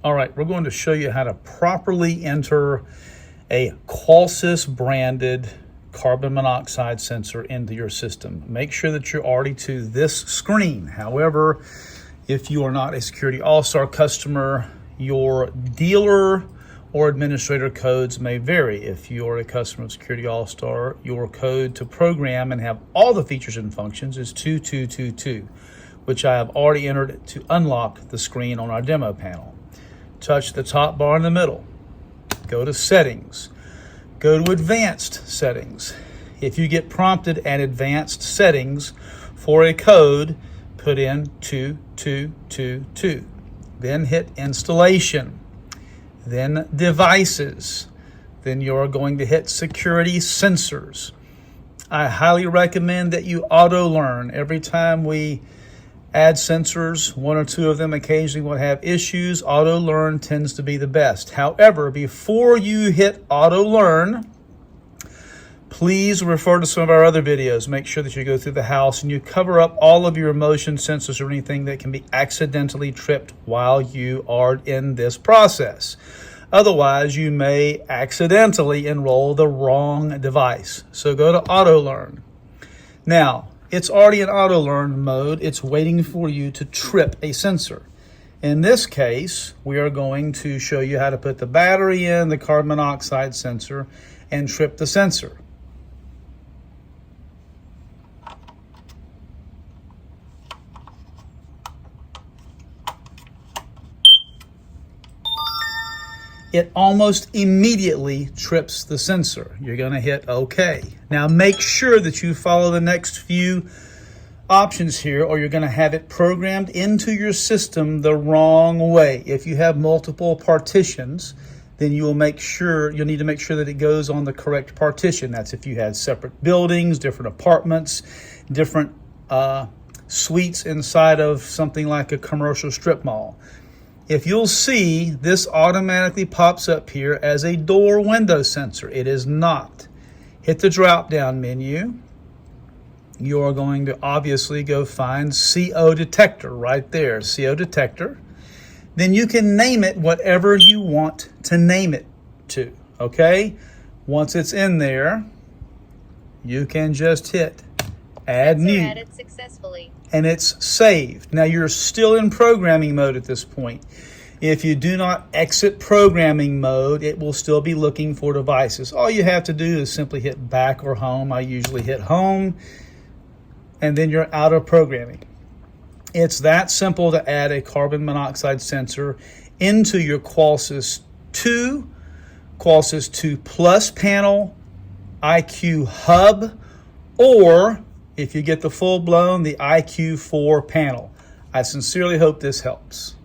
All right, we're going to show you how to properly enter a Qolsys branded carbon monoxide sensor into your system. Make sure that you're already to this screen. However, if you are not a Security All-Star customer, your dealer or administrator codes may vary. If you are a customer of Security All-Star, your code to program and have all the features and functions is 2222, which I have already entered to unlock the screen on our demo panel. Touch the top bar in the middle. Go to Settings. Go to Advanced Settings. If you get prompted at Advanced Settings for a code, put in 2222. Then hit Installation. Then Devices. Then you're going to hit Security Sensors. I highly recommend that you auto-learn. Every time we add sensors, one or two of them occasionally will have issues. Auto-learn tends to be the best. However, before you hit auto-learn, please refer to some of our other videos. Make sure that you go through the house and you cover up all of your motion sensors or anything that can be accidentally tripped while you are in this process. Otherwise, you may accidentally enroll the wrong device. So go to auto-learn. Now, it's already in auto-learn mode. It's waiting for you to trip a sensor. In this case, we are going to show you how to put the battery in the carbon monoxide sensor and trip the sensor. It almost immediately trips the sensor. You're going to hit OK. Now make sure that you follow the next few options here, or you're going to have it programmed into your system the wrong way. If you have multiple partitions, then you'll need to make sure that it goes on the correct partition. That's if you had separate buildings, different apartments, different suites inside of something like a commercial strip mall. If you'll see, this automatically pops up here as a door window sensor. It is not. Hit the drop down menu. You are going to obviously go find CO detector right there, CO detector. Then you can name it whatever you want to name it to, okay? Once it's in there, you can just hit add new. Added successfully. And it's saved. Now you're still in programming mode at this point. If you do not exit programming mode, it will still be looking for devices. All you have to do is simply hit back or home. I usually hit home, and then you're out of programming. It's that simple to add a carbon monoxide sensor into your Qolsys 2, Qolsys 2 Plus panel, IQHub, or if you get the full-blown, the IQ4 panel. I sincerely hope this helps.